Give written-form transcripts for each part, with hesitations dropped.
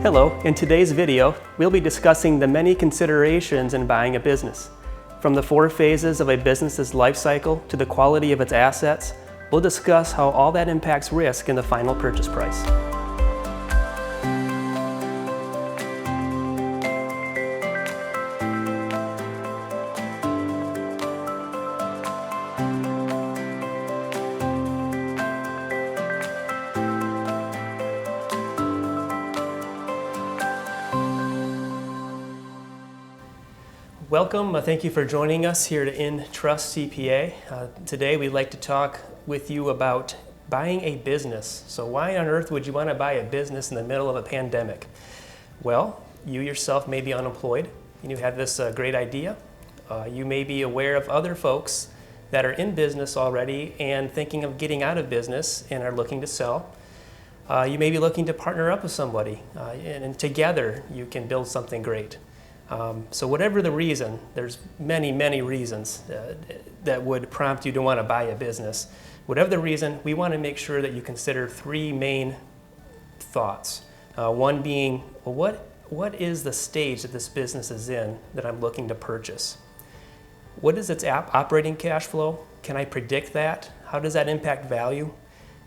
Hello, in today's video, we'll be discussing the many considerations in buying a business. From the 4 phases of a business's life cycle to the quality of its assets, we'll discuss how all that impacts risk in the final purchase price. Welcome, thank you for joining us here at Trust CPA. Today we'd like to talk with you about buying a business. So why on earth would you want to buy a business in the middle of a pandemic? Well, you yourself may be unemployed and you have this great idea. You may be aware of other folks that are in business already and thinking of getting out of business and are looking to sell. You may be looking to partner up with somebody and together you can build something great. So whatever the reason, there's many reasons that would prompt you to want to buy a business. Whatever the reason, we want to make sure that you consider 3 main thoughts. One being, well, what is the stage that this business is in that I'm looking to purchase? What is its operating cash flow? Can I predict that? How does that impact value?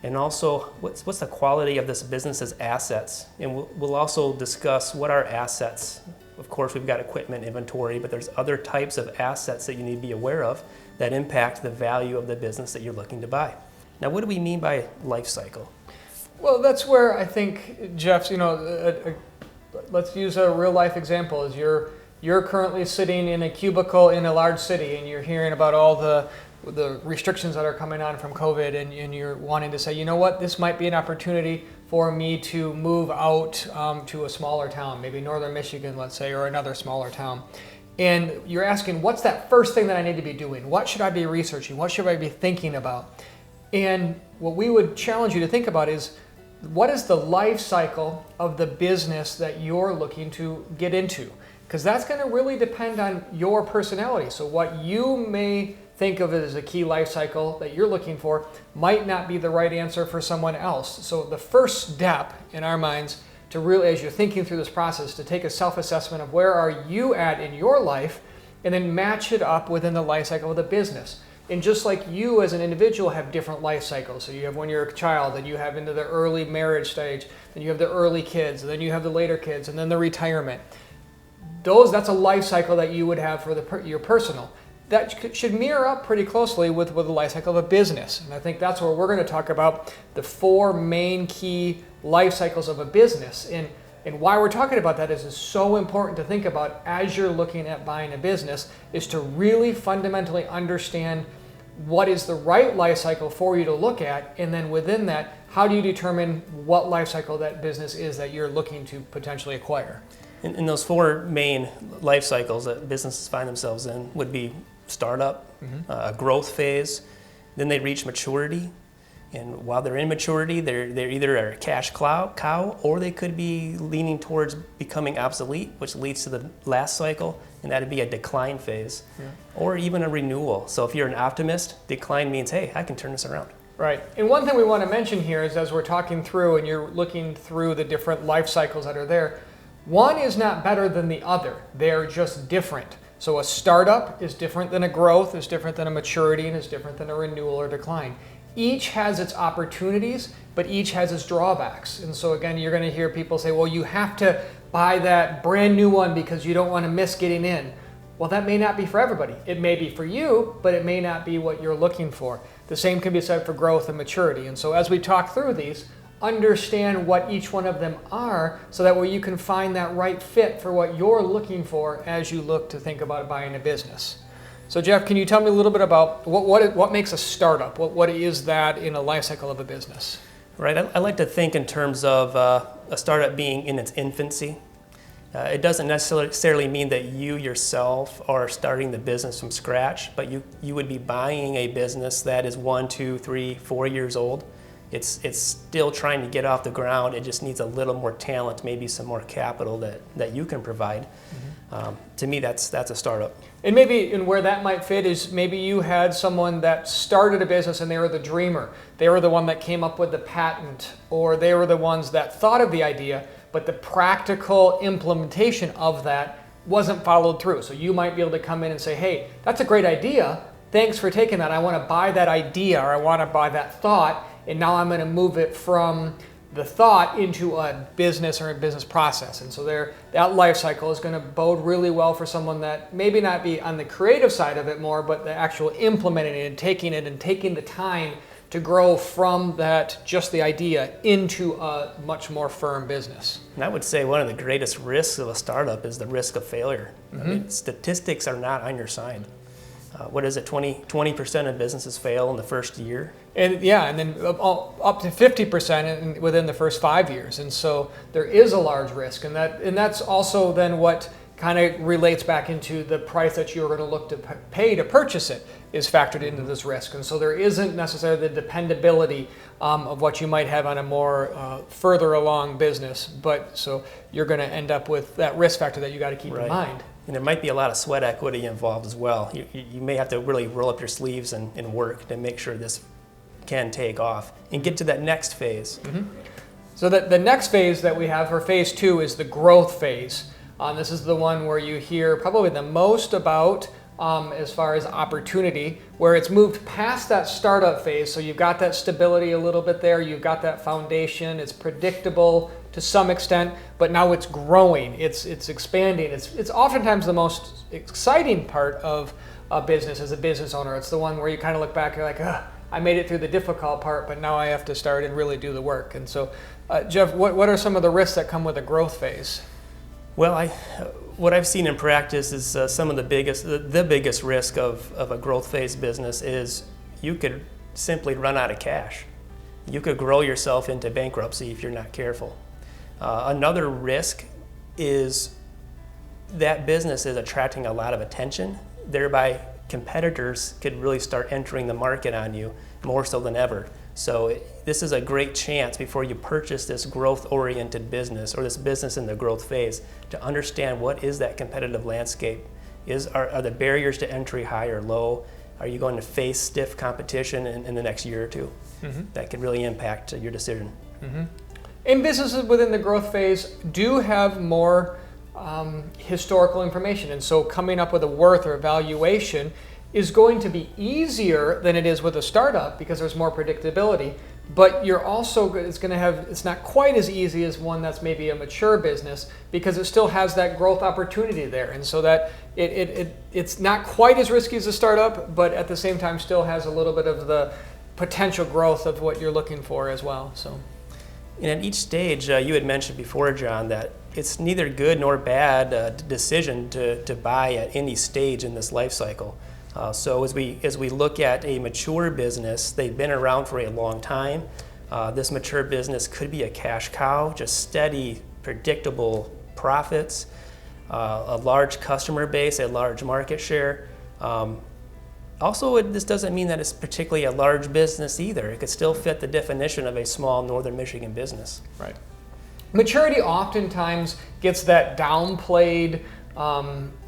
And also, what's the quality of this business's assets? And we'll also discuss what are assets. Of course, we've got equipment, inventory, but there's other types of assets that you need to be aware of that impact the value of the business that you're looking to buy. Now, what do we mean by life cycle? Well, that's where I think, Jeff, let's use a real life example. Is you're currently sitting in a cubicle in a large city and you're hearing about all the restrictions that are coming on from COVID, and you're wanting to say, you know what, this might be an opportunity for me to move out to a smaller town, maybe northern Michigan, let's say, or another smaller town. And you're asking, what's that first thing that I need to be doing? What should I be researching? What should I be thinking about? And what we would challenge you to think about is, what is the life cycle of the business that you're looking to get into? Because that's going to really depend on your personality. So what you may think of it as a key life cycle that you're looking for might not be the right answer for someone else. So the first step in our minds to really, as you're thinking through this process, to take a self-assessment of where are you at in your life and then match it up within the life cycle of the business. And just like you as an individual have different life cycles, so you have when you're a child, then you have into the early marriage stage, then you have the early kids, and then you have the later kids, and then the retirement. That's a life cycle that you would have for your personal. That should mirror up pretty closely with the life cycle of a business. And I think that's where we're going to talk about the 4 main key life cycles of a business. And why we're talking about that is it's so important to think about as you're looking at buying a business, is to really fundamentally understand what is the right life cycle for you to look at. And then within that, how do you determine what life cycle that business is that you're looking to potentially acquire? And those 4 main life cycles that businesses find themselves in would be startup, a growth phase, then they reach maturity, and while they're in maturity, they're either a cash cow or they could be leaning towards becoming obsolete, which leads to the last cycle, and that'd be a decline phase, or even a renewal. So if you're an optimist, decline means, hey, I can turn this around. Right. And one thing we want to mention here is, as we're talking through and you're looking through the different life cycles that are there, one is not better than the other. They're just different. So a startup is different than a growth, is different than a maturity, and is different than a renewal or decline. Each has its opportunities, but each has its drawbacks. And so again, you're going to hear people say, well, you have to buy that brand new one because you don't want to miss getting in. Well, that may not be for everybody. It may be for you, but it may not be what you're looking for. The same can be said for growth and maturity. And so as we talk through these, understand what each one of them are, so that way you can find that right fit for what you're looking for as you look to think about buying a business. So Jeff, can you tell me a little bit about what makes a startup? What is that in a life cycle of a business? Right, I like to think in terms of a startup being in its infancy. It doesn't necessarily mean that you yourself are starting the business from scratch, but you would be buying a business that is 1, 2, 3, 4 years old. It's still trying to get off the ground. It just needs a little more talent, maybe some more capital that you can provide. To me, that's a startup. And maybe where that might fit is maybe you had someone that started a business and they were the dreamer. They were the one that came up with the patent, or they were the ones that thought of the idea, but the practical implementation of that wasn't followed through. So you might be able to come in and say, hey, that's a great idea. Thanks for taking that. I want to buy that idea, or I want to buy that thought, and now I'm going to move it from the thought into a business or a business process. And so that life cycle is going to bode really well for someone that maybe not be on the creative side of it more, but the actual implementing it and taking the time to grow from that, just the idea, into a much more firm business. And I would say one of the greatest risks of a startup is the risk of failure. I mean, statistics are not on your side. What is it, 20% of businesses fail in the first year? And then up to 50% within the first 5 years. And so there is a large risk. And that's also then what kind of relates back into the price that you're going to look to pay to purchase it is factored into this risk. And so there isn't necessarily the dependability of what you might have on a more further along business. But so you're going to end up with that risk factor that you got to keep in mind. And there might be a lot of sweat equity involved as well. You may have to really roll up your sleeves and work to make sure this can take off and get to that next phase. So the next phase that we have for phase 2 is the growth phase. This is the one where you hear probably the most about as far as opportunity, where it's moved past that startup phase. So you've got that stability a little bit there. You've got that foundation. It's predictable to some extent, but now it's growing. It's expanding. It's oftentimes the most exciting part of a business as a business owner. It's the one where you kind of look back, you're like, I made it through the difficult part, but now I have to start and really do the work. And so, Jeff, what are some of the risks that come with a growth phase? Well, what I've seen in practice is some of the biggest risk of a growth phase business is you could simply run out of cash. You could grow yourself into bankruptcy if you're not careful. Another risk is that business is attracting a lot of attention, thereby competitors could really start entering the market on you more so than ever. So this is a great chance before you purchase this growth-oriented business or this business in the growth phase to understand what is that competitive landscape. Are the barriers to entry high or low? Are you going to face stiff competition in the next year or two? That could really impact your decision. And businesses within the growth phase do have more historical information, and so coming up with a worth or a valuation is going to be easier than it is with a startup because there's more predictability. But you're also it's not quite as easy as one that's maybe a mature business because it still has that growth opportunity there, and so that it's not quite as risky as a startup, but at the same time still has a little bit of the potential growth of what you're looking for as well. So. And at each stage, you had mentioned before, John, that it's neither good nor bad decision to buy at any stage in this life cycle. So as we look at a mature business, they've been around for a long time. This mature business could be a cash cow, just steady, predictable profits, a large customer base, a large market share. Also, this doesn't mean that it's particularly a large business either. It could still fit the definition of a small Northern Michigan business. Right. Maturity oftentimes gets that downplayed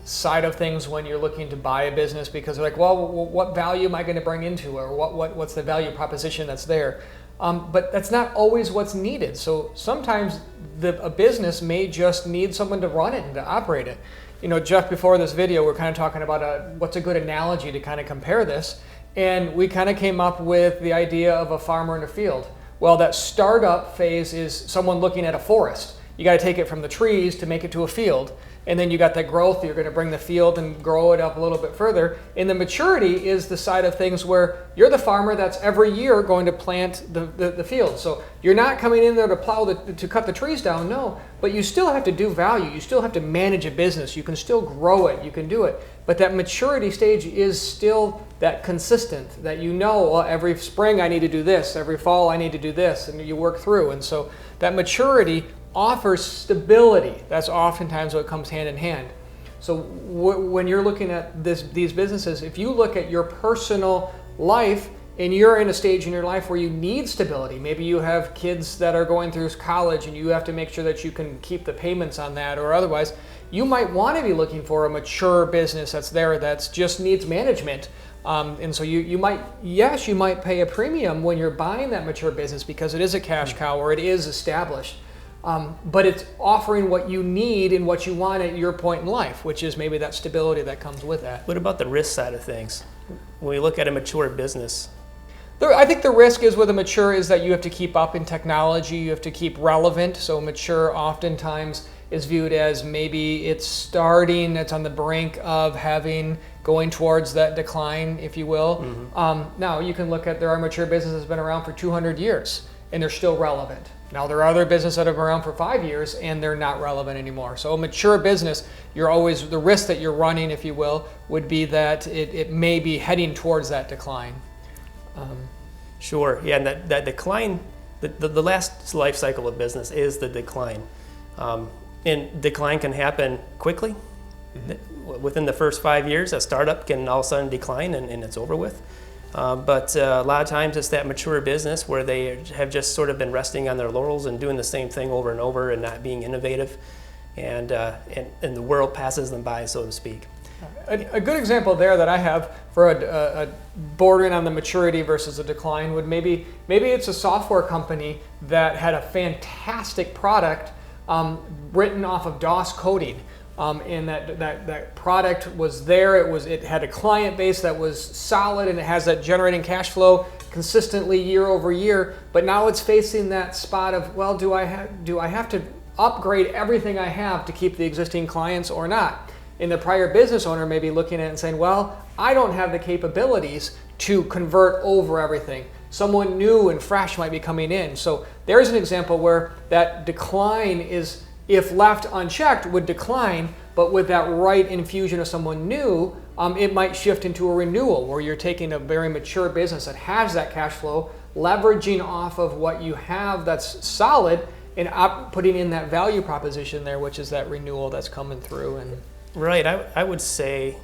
side of things when you're looking to buy a business because they're like, well, what value am I going to bring into it, or what's the value proposition that's there? But that's not always what's needed. So sometimes a business may just need someone to run it and to operate it. You know, Jeff, before this video, we're kind of talking about what's a good analogy to kind of compare this. And we kind of came up with the idea of a farmer in a field. Well, that startup phase is someone looking at a forest. You got to take it from the trees to make it to a field. And then you got that growth, you're going to bring the field and grow it up a little bit further. And the maturity is the side of things where you're the farmer that's every year going to plant the field. So you're not coming in there to plow, to cut the trees down, no. But you still have to do value. You still have to manage a business. You can still grow it. You can do it. But that maturity stage is still that consistent, that well, every spring I need to do this, every fall I need to do this, and you work through. And so that maturity offers stability. That's oftentimes what comes hand in hand. So when you're looking at these businesses, if you look at your personal life and you're in a stage in your life where you need stability, maybe you have kids that are going through college and you have to make sure that you can keep the payments on that, or otherwise, you might want to be looking for a mature business that's there that just needs management. And so you might pay a premium when you're buying that mature business because it is a cash cow or it is established. but it's offering what you need and what you want at your point in life, which is maybe that stability that comes with that. What about the risk side of things? When we look at a mature business, I think the risk is with a mature is that you have to keep up in technology, you have to keep relevant. So mature oftentimes is viewed as maybe it's starting, it's on the brink of going towards that decline, if you will. Now you can look at, there are mature businesses that have been around for 200 years and they're still relevant. Now there are other businesses that have been around for 5 years and they're not relevant anymore. So a mature business, the risk that you're running, if you will, would be that it may be heading towards that decline. Sure, yeah, and that decline, the last life cycle of business is the decline. And decline can happen quickly. Within the first 5 years, a startup can all of a sudden decline and it's over with. But a lot of times it's that mature business where they have just sort of been resting on their laurels and doing the same thing over and over and not being innovative. And the world passes them by, so to speak. A good example there that I have for a bordering on the maturity versus a decline would maybe it's a software company that had a fantastic product written off of DOS coding, and that product was there. It had a client base that was solid and it has that generating cash flow consistently year over year. But now it's facing that spot of, well, do I have to upgrade everything I have to keep the existing clients or not? And the prior business owner may be looking at it and saying, well, I don't have the capabilities to convert over everything. Someone new and fresh might be coming in. So there's an example where that decline is, if left unchecked, would decline, but with that right infusion of someone new, it might shift into a renewal where you're taking a very mature business that has that cash flow, leveraging off of what you have that's solid, and putting in that value proposition there, which is that renewal that's coming through. And right, I would say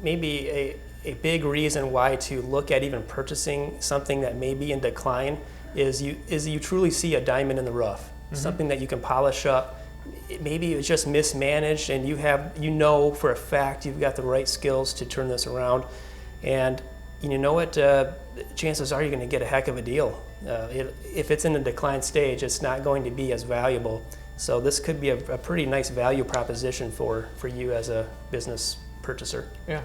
maybe a big reason why to look at even purchasing something that may be in decline is you truly see a diamond in the rough, something that you can polish up. Maybe it's just mismanaged and you know for a fact you've got the right skills to turn this around, and you know what, chances are you're going to get a heck of a deal. If it's in a decline stage, it's not going to be as valuable. So this could be a pretty nice value proposition for you as a business purchaser. Yeah.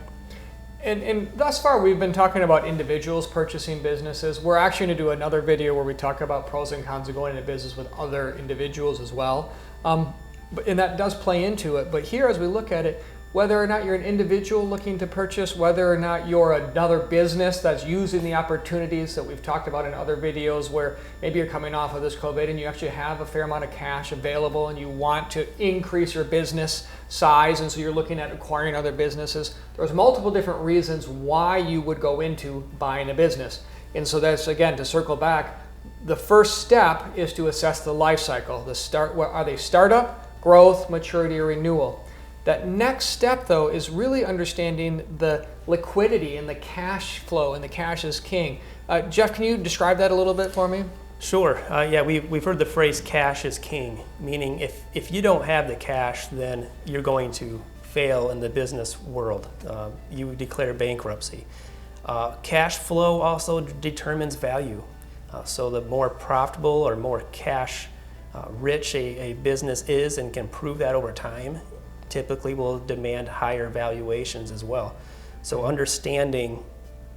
And thus far we've been talking about individuals purchasing businesses. We're actually going to do another video where we talk about pros and cons of going into business with other individuals as well. And that does play into it. But here, as we look at it, whether or not you're an individual looking to purchase, whether or not you're another business that's using the opportunities that we've talked about in other videos, where maybe you're coming off of this COVID and you actually have a fair amount of cash available and you want to increase your business size, and so you're looking at acquiring other businesses. There's multiple different reasons why you would go into buying a business. And so that's, again, to circle back, the first step is to assess the life cycle. Are they startup, growth, maturity, or renewal? That next step, though, is really understanding the liquidity and the cash flow, and the cash is king. Jeff, can you describe that a little bit for me? Sure. Yeah, we've heard the phrase cash is king, meaning if you don't have the cash, then you're going to fail in the business world. You declare bankruptcy. Cash flow also determines value. So the more profitable or more cash rich a business is and can prove that over time, typically will demand higher valuations as well. So understanding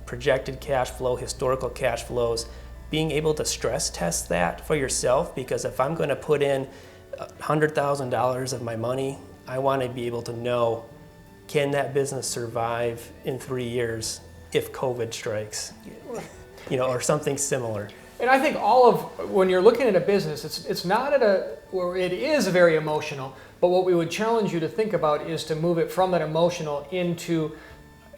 projected cash flow, historical cash flows, being able to stress test that for yourself, because if I'm going to put in $100,000 of my money, I want to be able to know, can that business survive in 3 years if COVID strikes, or something similar. And I think when you're looking at a business, it's not where it is very emotional, but what we would challenge you to think about is to move it from that emotional into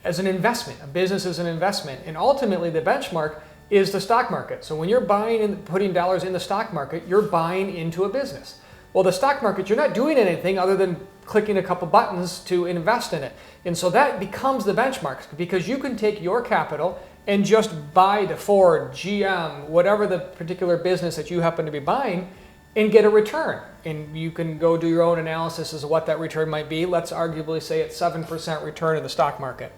as an investment. A business is an investment, and ultimately the benchmark is the stock market. So when you're buying and putting dollars in the stock market, you're buying into a business. Well, the stock market, you're not doing anything other than clicking a couple buttons to invest in it. And so that becomes the benchmark, because you can take your capital and just buy the Ford, GM, whatever the particular business that you happen to be buying, and get a return. And you can go do your own analysis as to what that return might be. Let's arguably say it's 7% return in the stock market.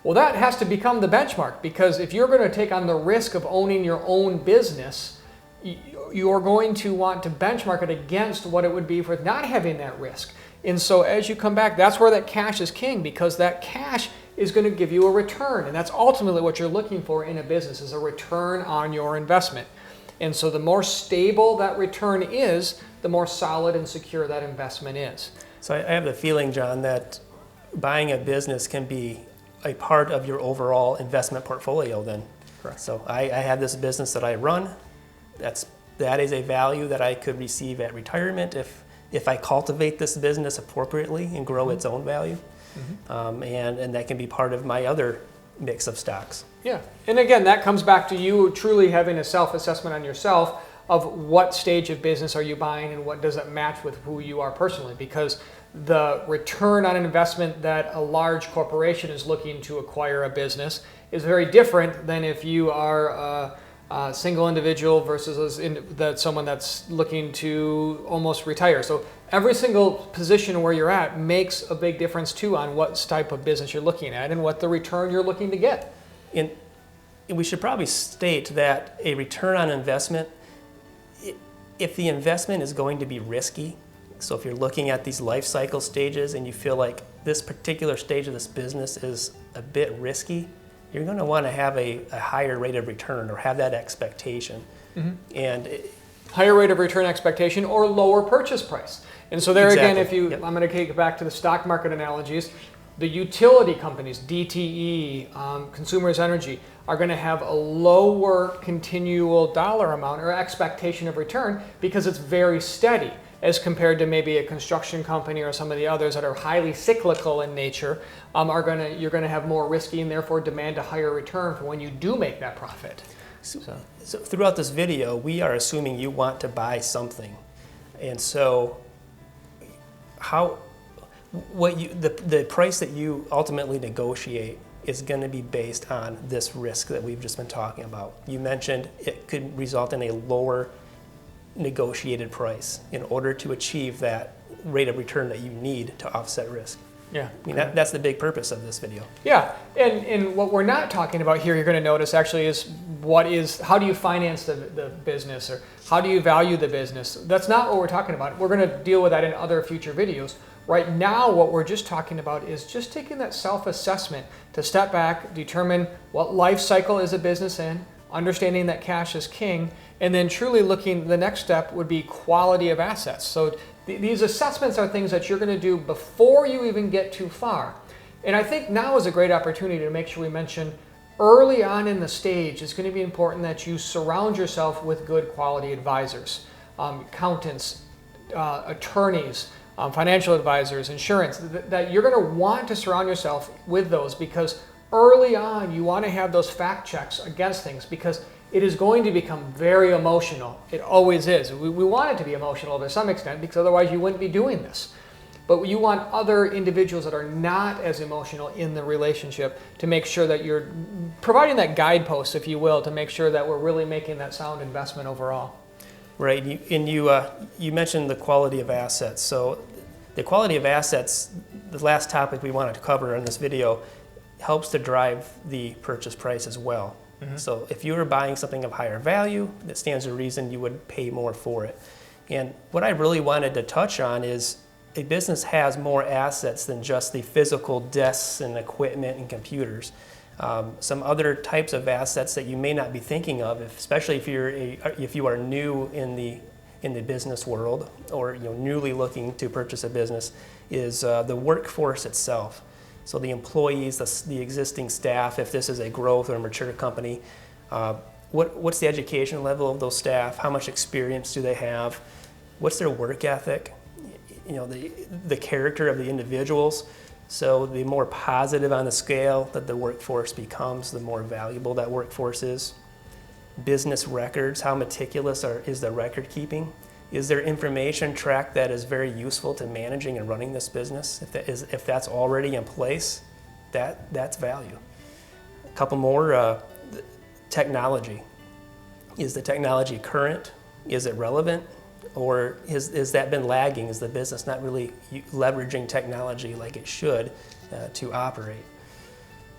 Well, that has to become the benchmark, because if you're going to take on the risk of owning your own business, you're going to want to benchmark it against what it would be for not having that risk. And so as you come back, that's where that cash is king, because that cash is going to give you a return. And that's ultimately what you're looking for in a business, is a return on your investment. And so the more stable that return is, the more solid and secure that investment is. So I have the feeling, John, that buying a business can be a part of your overall investment portfolio then. Correct. So I have this business that I run. That is a value that I could receive at retirement if I cultivate this business appropriately and grow its own value. And that can be part of my other mix of stocks. Yeah, and again, that comes back to you truly having a self-assessment on yourself of what stage of business are you buying and what does it match with who you are personally, because the return on an investment that a large corporation is looking to acquire a business is very different than if you are a single individual versus someone that's looking to almost retire. So every single position where you're at makes a big difference too on what type of business you're looking at and what the return you're looking to get. And we should probably state that a return on investment, if the investment is going to be risky, so if you're looking at these life cycle stages and you feel like this particular stage of this business is a bit risky, you're going to want to have a higher rate of return or have that expectation. And higher rate of return expectation or lower purchase price. And so there again, Exactly. I'm going to take it back to the stock market analogies. The utility companies, DTE, Consumers Energy, are going to have a lower continual dollar amount or expectation of return because it's very steady, as compared to maybe a construction company or some of the others that are highly cyclical in nature. You're going to have more risky and therefore demand a higher return for when you do make that profit. So throughout this video, we are assuming you want to buy something. And so the price that you ultimately negotiate is going to be based on this risk that we've just been talking about. You mentioned it could result in a lower negotiated price in order to achieve that rate of return that you need to offset risk. Yeah, I mean, that's the big purpose of this video. Yeah, and what we're not talking about here, you're going to notice actually, is how do you finance the business, or how do you value the business? That's not what we're talking about. We're going to deal with that in other future videos. Right now, what we're just talking about is just taking that self-assessment to step back, determine what life cycle is a business in, understanding that cash is king, and then truly looking, the next step would be quality of assets. So these assessments are things that you're going to do before you even get too far. And I think now is a great opportunity to make sure we mention early on in the stage, it's going to be important that you surround yourself with good quality advisors, accountants, attorneys, financial advisors, insurance, that you're going to want to surround yourself with those, because early on you want to have those fact checks against things, because it is going to become very emotional. It always is. We want it to be emotional to some extent, because otherwise you wouldn't be doing this. But you want other individuals that are not as emotional in the relationship to make sure that you're providing that guidepost, if you will, to make sure that we're really making that sound investment overall. Right, and you mentioned the quality of assets. So the quality of assets, the last topic we wanted to cover in this video, helps to drive the purchase price as well. So if you were buying something of higher value, it stands to reason you would pay more for it. And what I really wanted to touch on is a business has more assets than just the physical desks and equipment and computers. Some other types of assets that you may not be thinking of, especially if you are new in the business world, or newly looking to purchase a business, is the workforce itself. So the employees, the existing staff, if this is a growth or a mature company, what's the education level of those staff? How much experience do they have? What's their work ethic? The character of the individuals. So the more positive on the scale that the workforce becomes, the more valuable that workforce is. Business records, how meticulous is the record keeping? Is there information tracked that is very useful to managing and running this business? If that's already in place, that's value. A couple more, technology. Is the technology current? Is it relevant? Or has that been lagging? Is the business not really leveraging technology like it should to operate?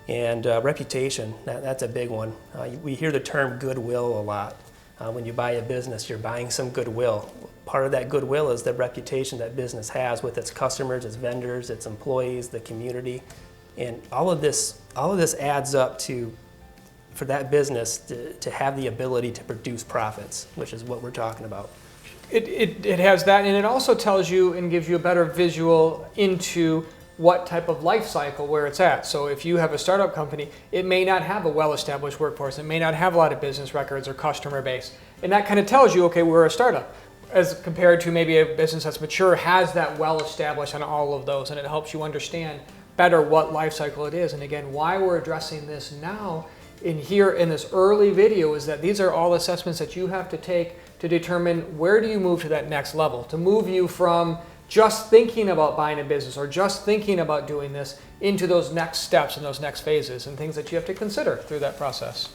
And reputation, that's a big one. We hear the term goodwill a lot. When you buy a business, you're buying some goodwill. Part of that goodwill is the reputation that business has with its customers, its vendors, its employees, the community. And all of this adds up for that business to have the ability to produce profits, which is what we're talking about. It has that, and it also tells you and gives you a better visual into what type of life cycle where it's at. So if you have a startup company, it may not have a well-established workforce. It may not have a lot of business records or customer base. And that kind of tells you, okay, we're a startup. As compared to maybe a business that's mature, has that well-established on all of those, and it helps you understand better what life cycle it is. And again, why we're addressing this now in this early video is that these are all assessments that you have to take to determine where do you move to that next level, to move you from just thinking about buying a business or just thinking about doing this into those next steps and those next phases and things that you have to consider through that process.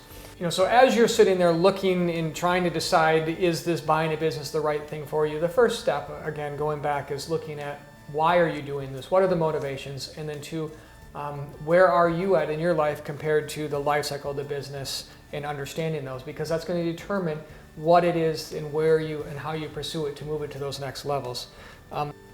So as you're sitting there looking and trying to decide, is this buying a business the right thing for you? The first step, again, going back, is looking at why are you doing this? What are the motivations? And then two, where are you at in your life compared to the life cycle of the business, and understanding those, because that's going to determine what it is and where you and how you pursue it to move it to those next levels.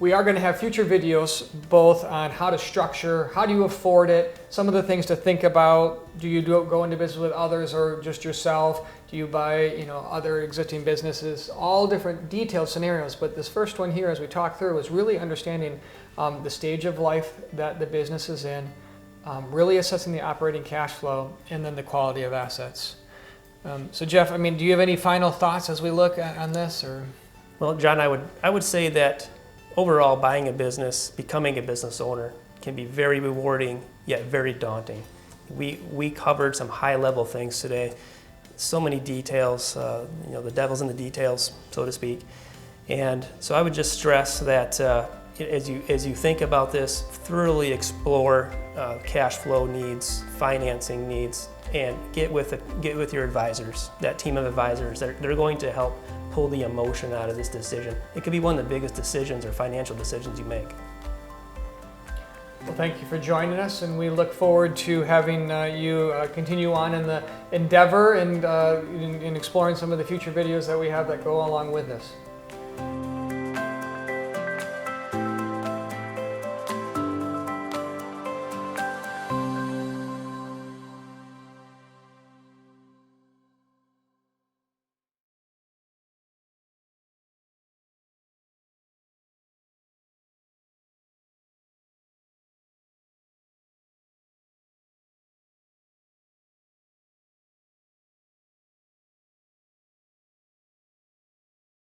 We are going to have future videos both on how to structure, how do you afford it, some of the things to think about. Do you go into business with others or just yourself? Do you buy other existing businesses? All different detailed scenarios. But this first one here, as we talk through, is really understanding the stage of life that the business is in, really assessing the operating cash flow, and then the quality of assets. So Jeff, do you have any final thoughts as we look on this? Or? Well, John, I would say that overall, buying a business, becoming a business owner, can be very rewarding yet very daunting. We covered some high-level things today, so many details. The devil's in the details, so to speak. And so I would just stress that as you think about this, thoroughly explore cash flow needs, financing needs, and get with your advisors, that team of advisors. They're going to help pull the emotion out of this decision. It could be one of the biggest decisions or financial decisions you make. Well, thank you for joining us, and we look forward to having you continue on in the endeavor and in exploring some of the future videos that we have that go along with this.